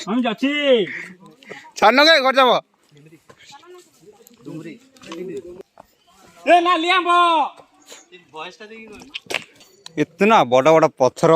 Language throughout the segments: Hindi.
আমি যাচ্ছি ছাড় কে ঘর যাব এ না লিয়াম इतना बड़ा बड़ा पत्थर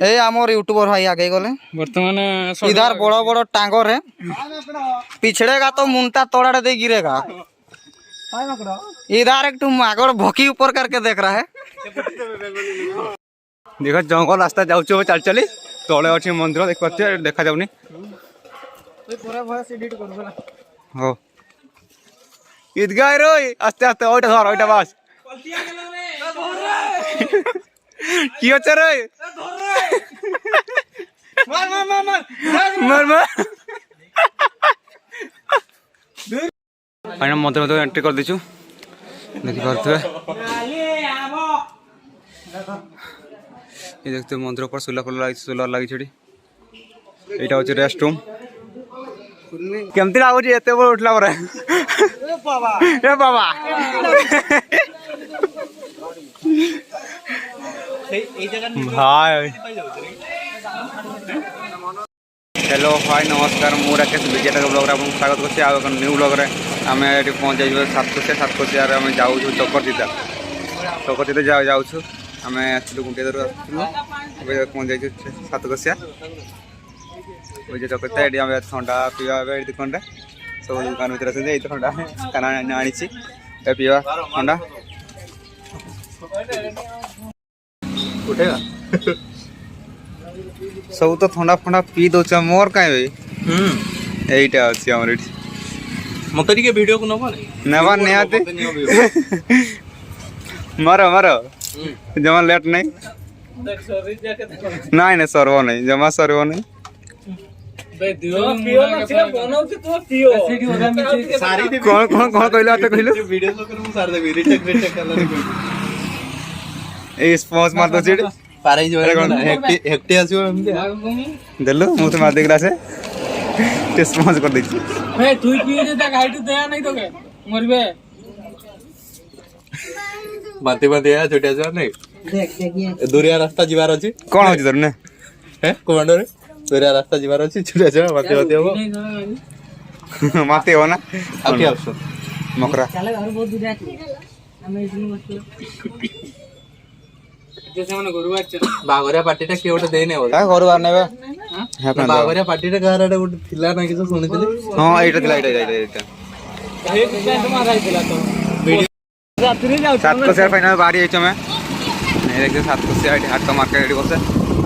ए आमर यूट्यूबर भाई आगे गले बर्तमान इधर बड़ा बड़ा टांगर है पिछड़ेगा तो मुंटा तोड़ा दे गिरेगा इधर एक आगर भकी ऊपर करके देख रहा है देखो जंगल रास्ता जाऊँ चल चली तले अच्छी मंदिर देख पाते देखा जाऊनी हो ईदगाह रो आस्ते आस्ते ओइटा धर ओइटा बस কি হচ্ছে রে মার মার মার মার মার মার আইনা মধ্যে মধ্যে এন্ট্রি করে দিছু দেখি পারতে এই দেখতে মন্দির উপর সোলার লাগি ছড়ি এটা হচ্ছে রেস্ট রুম কেমতি লাগুছি এতে বড় উঠলা পরে এ বাবা ভাই हेलो हाय नमस्कार मु राकेश विजयटा ब्लॉग रे आपन स्वागत करछि आ न्यू ब्लॉग रे आमे एटी पहुंच जाइबो 700 रे आमे जाउ छु चक्कर जाउ छु आमे आछलु गुंटे दर आछलु अबे पहुंच जाइछु 700 ओजे चक्कर एटी आमे ठंडा पिया एटी दुकान सब दुकान भीतर से ए ठंडा खाना आनी छी ए पिया ठंडा उठेगा सब तो ठंडा फंडा पी दो मोर कहीं यहीटा अच्छी आम मत वीडियो को नवा निहाती मारो मारो जमा लेट नहीं नहीं सरव नहीं जमा सरव नहीं कौन कौन कौन कहलो तो कहलो ए स्पॉन्ज मार दो चिड़ पारे जो हेक्टी आसो देलो मुंह से मार दे ग्लास ते स्पॉन्ज कर दे ए तू पी दे ता गाइड दया नहीं तो के मरबे बाते बाते आ छोटे आसो नहीं देख देखिए दूरिया रास्ता जीवार अछि कोन होछि तोर ने हे कमांडर दूरिया रास्ता जीवार अछि छोटे आसो बाते बाते हो माते हो ना अब क्या ऑप्शन मकरा चले घर बहुत दूर जाती हमें इसमें मत जैसे माने गुरुवार बागरिया पार्टीटा के ओटे देने बोल का घर बार नेबे हां बागरिया पार्टीटा गाराडे ओटे थिला ना किछ सुनितले हां एटा थिला एटा एक सेंट मारा दिला तो वीडियो रात्रि जाउ 700 फाइनल बारी आइछ में नहीं देखते 700 एटी हाट मार्केट एटी बसे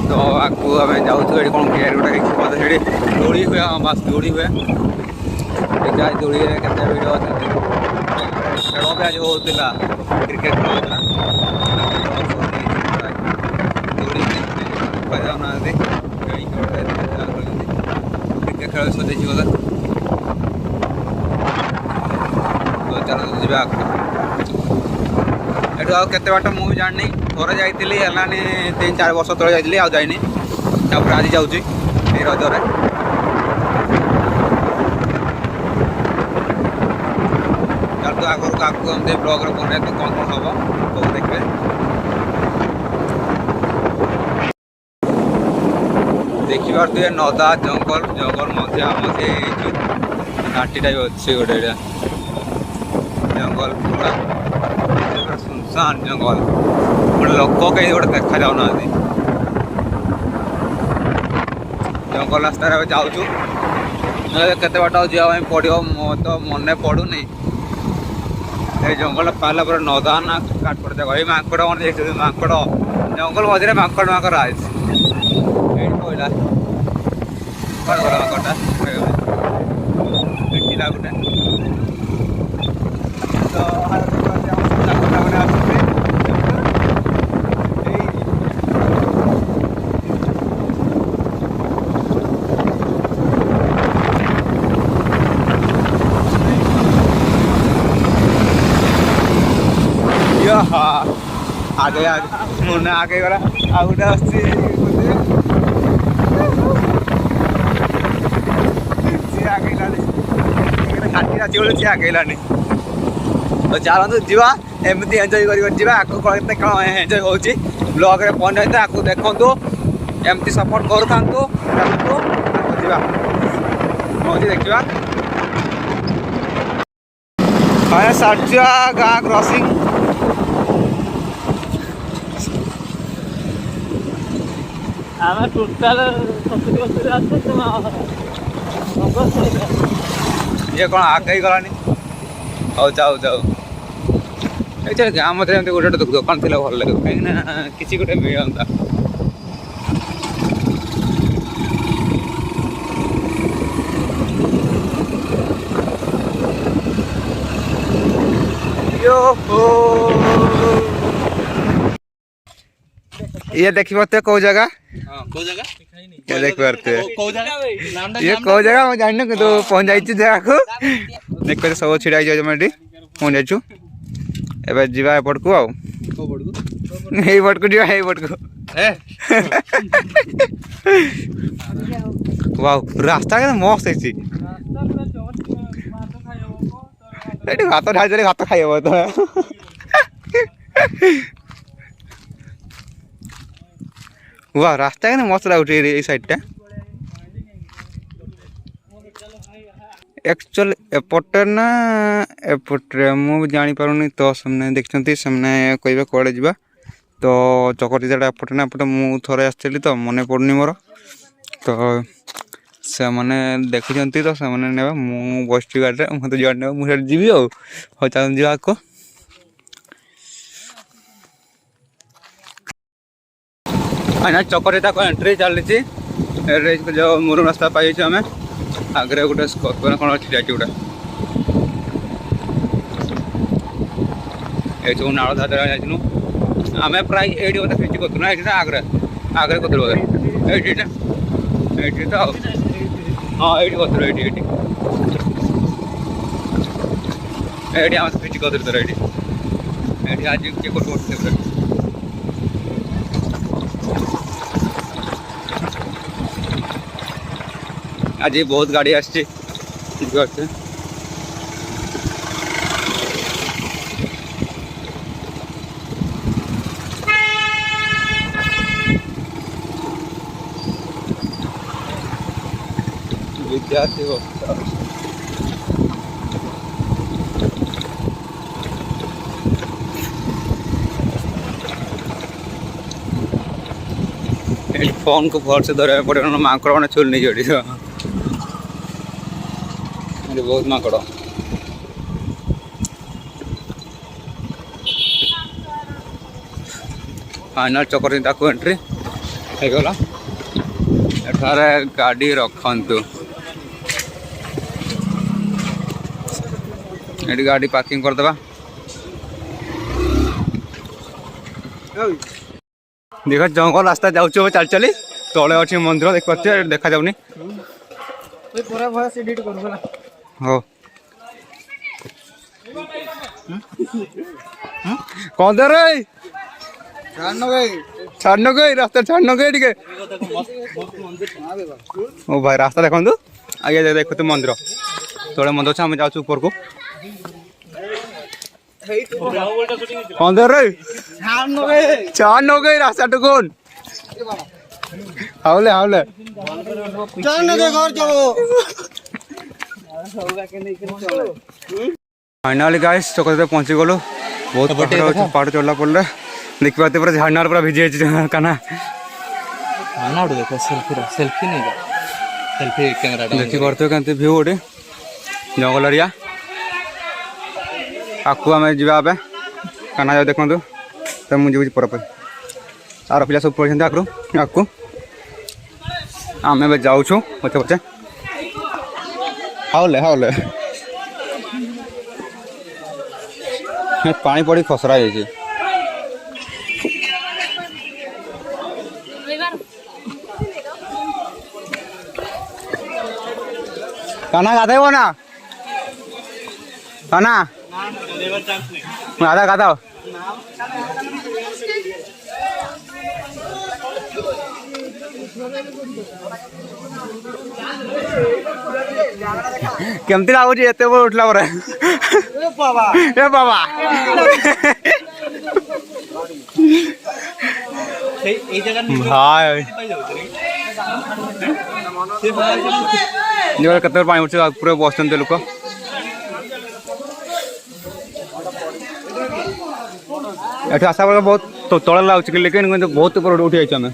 तो आकु हमें जाउ छु एटी कोन केयर गोटा किछ पता छेडी दोड़ी हुए बस दोड़ी हुए देखा दोड़ी रे केते वीडियो अछि खेलो पे आज होतिला क्रिकेट खेलो होतिला क्रिकेट खेल सोचे बोला तो चलो जा एटू आते बाट मुझे जानी थोड़े जाइली है 3-4 वर्ष तले जाइली आ जाइनी आज जाऊँगी रजरे तो आगु आगू हम ब्लॉग बने तो कौन कौन हम सब देखिए देखिए नदा जंगल जंगल मध्य घाटीटा भी अच्छे गोटे जंगल पूरा सुनसान जंगल गोटे लोक कहीं गोटे देखा जाऊना जंगल रास्तार जाऊँ केते बाट जावाई पड़ो मो तो मन पड़ूनी जंगल पाला पर नदा ना काट पड़ता भाई माकड़ मन देखते माकड़ जंगल मझे माकड़ माकड़ आज कहला माकड़ा गोटे आगे आगे मुन्ना आगे गला आ गोटे आसी घाटी आगे सी आगेलानी तो चलते जावा एमती एंजय कर आगे कौन एंजय हो ब्लॉग रे पहुंच जाते आपको देखो एमती सपोर्ट करू था देखा हाँ सार्जा गाँ क्रॉसिंग ଆମେ ଟୋଟାଲ 70 ବର୍ଷ ଆସୁ ये कौन आगे ही गलानी हौ जाओ जाओ ये गाँ मध्य गोटे गोटे दुकान थी भल लगे कहीं किसी गोटे मिलता ये देखी पाते कौ जगह ये देख पाते ये कौ जगह मैं जानना कि तो पहुंच जाइए जगह को देख पाते सब छिड़ा जाइए पहुंच जाइछु एबे जीवा एपट को आउ ए पट को जीवा ए पट को वाओ रास्ता के मस्त है एटी भात ढाई देले भात खाइबो तो वाह रास्ता के मस्त लाଗୁଛି ए साइड टा एक्चुअल एपटे ना एपटे मु जानी पारुनी तो सामने देखछंती सामने कहबे कोड़े जीवा तो चकरतीटा एपटे ना एपटे मु थरे आछली तो मने पड़नी मोर तो से माने देखुछंती तो से माने नेबा मु बसटी गाड़ी रे मते जाने मु हेड जीवी हो चल जीवा को आना चकरतीटा को एंट्री चलछि रेज जो मुरु रास्ता पाई छ हमें आगे गोटे स्कॉर्पियो कौन छिड़ा गोटे ये सब नाड़ धार जाइनु आम प्राय ये बोधे फिस्ट करूँ ये आगे आगे करूँ बोधे ये तो हाँ ये करूँ ये आम फिस्ट करूँ ये आज किए कर आज बहुत गाड़ी आसছে विद्यार्थी फोन को भर से धरवा पड़े माकड़ मैंने चुल नहीं जोड़ी बहुत माकड़ फाइनल चकरतीटा को एंट्री होगला एठारे गाड़ी रखंतु एटी गाड़ी पार्किंग कर देबा देखो जंगल रास्ता जाऊँ चल चली तले अच्छी मंदिर देख पारे देखा जाऊनी हो कौन दे रे छाड़न गई रास्ता छाड़न गई टे ओ भाई रास्ता देखु आगे देखो तो मंदिर तले मंदिर आम जाऊँ ऊपर को कौन दे रे छाड़न गई रास्ता टुकुन हावले हावले फाइनाली गाइस चकरतीटा पहुंची गलु बहुत पहाड़ चढ़ला पड़े देखी पाते पूरा झाड़ना पूरा भिजी जाइए काना देखो सेल्फी नहीं सेल्फी कैमरा देखी पार्थे के भ्यू गोटे जंगल एरिया आकु आम जा काना जाओ देखो तो मुझे पर आर पिला सब पढ़े आगु आकु आम जाऊँ पचे पचे हावले हावले पानी पड़ी खसरा जाइए काना गाधेब ना काना गाधा गाधा केमती लगुच एत उठला पर बाबा କେତେ ପାଣି ଉଠୁଛି ପୁରା ବସିଛନ୍ତି ଲୋକ। ଏଠି ଆସିଲା ବେଳେ ବହୁତ ତଳେ ଲାଗୁଛି ଲେକିନ୍ କିନ୍ତୁ ବହୁତ ଉପରେ ଉଠି ଯାଇଛୁ ଆମେ।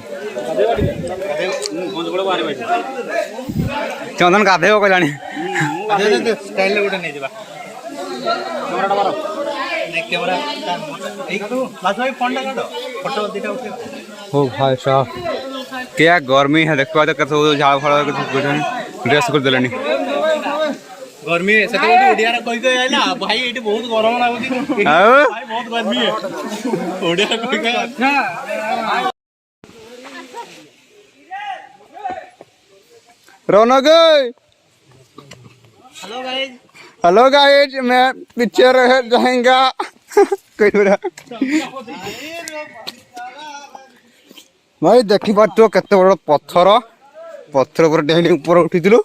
ଚନ୍ଦନ ଗାଧେଇବ କହିଲାଣି। हो भाई साहब क्या गर्मी है देखो तो कैसे झाड़ फाड़ ड्रेस कर देलानी गर्मी से तो ओडिया रे कहि के आइला भाई एठी बहुत गरम लागुची भाई बहुत गर्मी है ओडिया कहि के अच्छा रौनक हेलो गाइस मैं पिक्चर जाएगा भाई देखी पार्थ केते बड़ पत्थर पत्थर पर डेली ऊपर उठिलु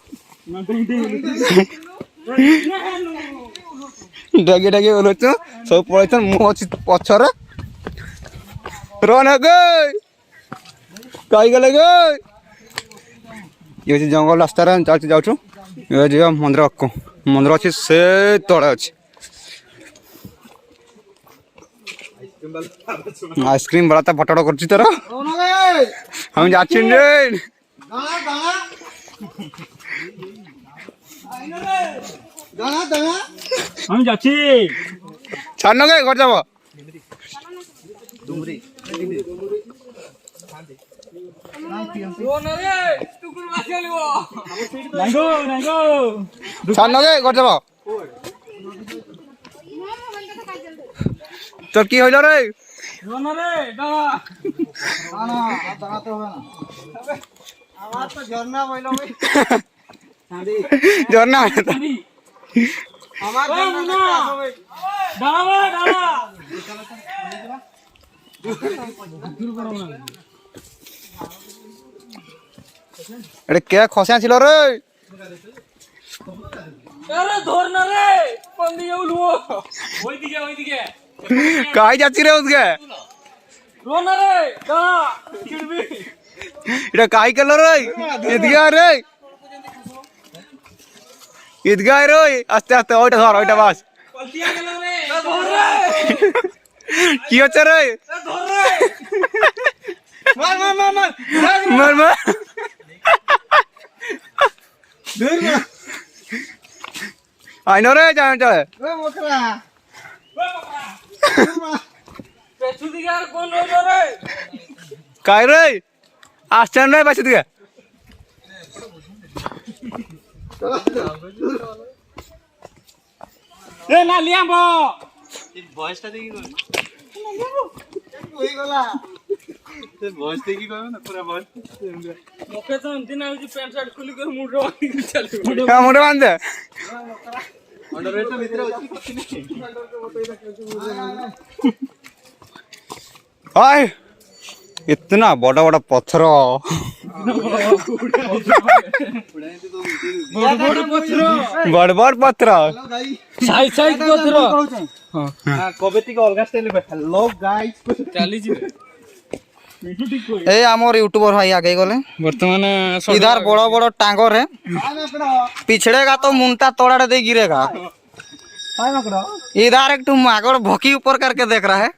डागे डागे बोलछ सब पळैछन मु अछि पछर रौनक कई गले गे ये जंगल रास्ता रे चल जाउछु ये जे मंदिर अच्छी से तले अच्छे आइसक्रीम वाला फटाड़ कर हम जाची छान गे घर जाब छान गे घर जाब তোর কি হইল রে ঝর্ণা এটা কে খসা ছিল রে कहीं जाती रे उसके इटा काई कलर रे ईदगाह रे आस्ते आस्ते ओइटा धर ओइटा बस की होचे रे मार मार मार मार मार मार दूर ना आइनो रे जान चले ओ मोकरा काय रे आश्चर्य नाही पाहिजे तुझ्या रे ना लियाबो ভয়েসটা দেখি কই গলা ते ভয়েস দেখি কইও না পুরা ভয়েস মুখে তো দিন আউজি প্যান্ট শার্ট খুলি করে মুড় চালু হ্যাঁ মুড়ে বাঁধে अंडरवेयर तो भीतर अछि किछ नहीं हाय इतना बड़ा बड़ा पत्थर बड़ बड़ पत्थर साइज साइज पत्थर हां कबेती के अलगा स्टाइल में हेलो गाइस चली जी ए हमर यूट्यूबर भाई आगे गले वर्तमान इधर बड़ा बड़ा टांगर है पिछड़ेगा तो मुंटा तोड़ा दे गिरेगा इधर एक तुम आगर भोकी ऊपर करके देख रहा है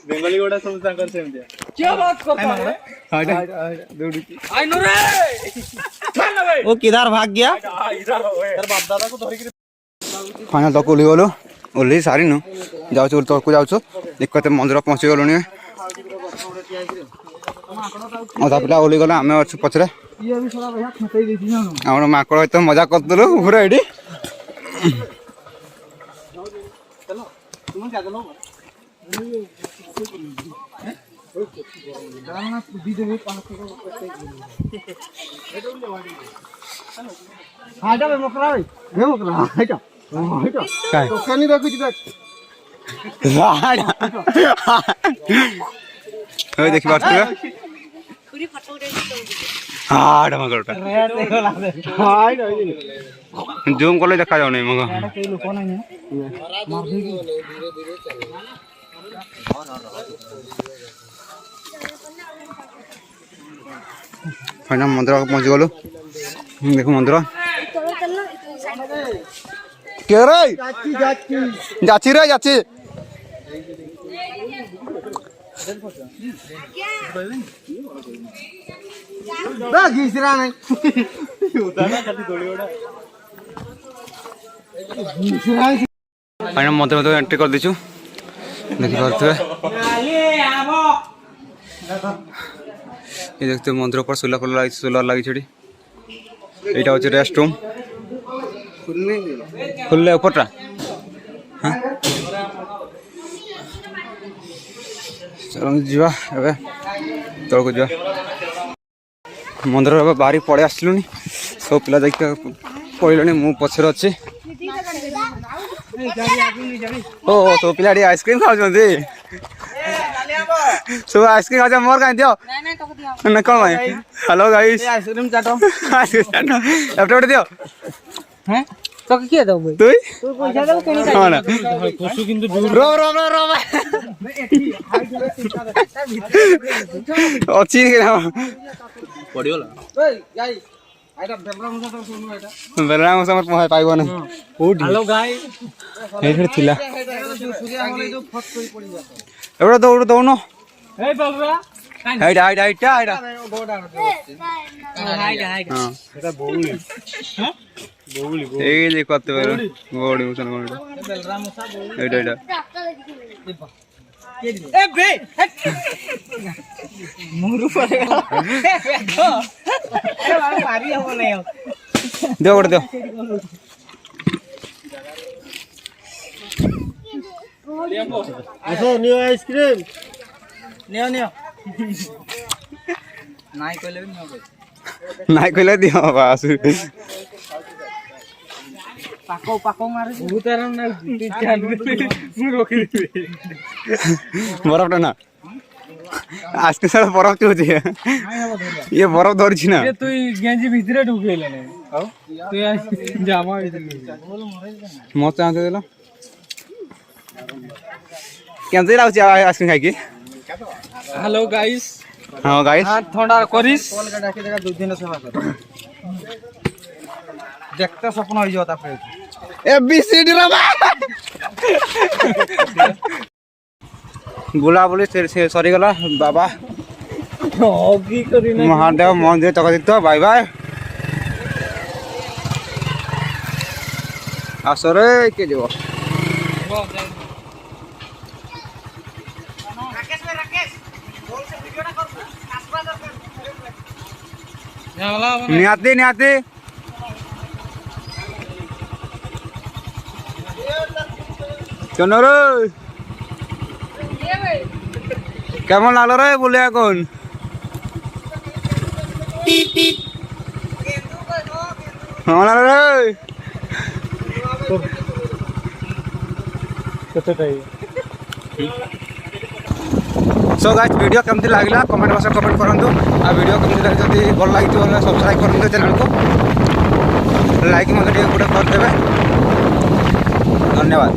बेंगली गोड़ा सब संकर से क्या बात करता है आई नो रे वो किधर भाग गया इधर तेरे बाप दादा को धरि के फाइनल तक ओली गलो ओली सारी नु जाउछु तक को जाउछु देखते मंदिर पहुंची गलोनी अधा पिला ओली गला आमे अच्छे पछरे हमर माकड़ तो मजा करतलो पूरा एडी चलो तुम क्या चलो जाना दी दे 500 हां जा मोकरा रे मोकरा हाइटा हाइटा काय तो कानी रखि देख ओए देखि बात पूरा पूरी फोटो उठा हां डमगरटा हाय जूम करले देखा जाउ नै मग कई लोक नहीं है मार देगी फाइनल मंदिर पहुँची गलु देख मंदिर के रे जाची रे जाची फाइनल मंदिर में एंट्री कर दीचु देखी पारे ये देखते मंदिर पर सोलर लगी यहाँ हूँ रेस्ट रूम खुलने ऊपरटा हाँ चलो जा तौक जा मंदिर बाहरी पड़े आसलु सब पिला जाकि पड़े मु पचर अच्छे ओ सब पिला आइसक्रीम खाऊ सब आइसक्रीम खा मोर कहीं दियो ना कौन भाई हेलो गाइस आइसक्रीम चाटो एपटे दियो हैं तो किए दो भाई तू पैसा दो कोनी हां ना खुशु किंतु रो अच्छी के ना पड़ियोला ओए गाइस आइटा बेलरा मुसा तो सुनु आइटा बेलरा मुसा मत पहाय पाइबो ना ओडी हेलो गाइस हे फिर थिला सूर्य आगे जो फट कोई पड़ी जाता एबड़ा दौड़नो ए बेलरा हाइट हाइट हां এটা বউলি হ্যাঁ বউলি এই যে করতে পারো বউলি মুসন বউলি बेलरा मुसा बोल এইটা ए बे मुरु पड़ेगा ए बाबा भारी हो नहीं हो दे ओड़ दे আসো নিউ আইসক্রিম नियो नाई कहले भी नियो নাই কইলে দিও বাস पाको मारे बहुत आराम ना ध्यान रोक बरफटा ना आज के सारा बरफ चुची ये बरफ धरछि ना ए तू गेंजी भीतरे ढुकेले ने तू जामा मत आते देलो केमते लाउछि आइसक्रीम खाइ की हेलो गाइस हां गाइस हाथ ठंडा करिस कॉल का डाके जगह 2 दिन सेवा कर देखता सपना हो जाता फिर ए बीसीडी रे बुला बोली से सरी गला बाबा होगी करी ना महादेव मंदिर तक दितो बाय बाय आसरे के जो नियाती नियाती चलो रे কেমন লাগলো রে বলে এখন কেমন লাগলো রে सो गाइस वीडियो केमती लागला कमेंट बॉक्स में कमेंट करंतु आ वीडियो केमती लाग जदी भल लागितो बोले सब्सक्राइब करंतु चैनल को लाइक मते गोटे कर देबे धन्यवाद।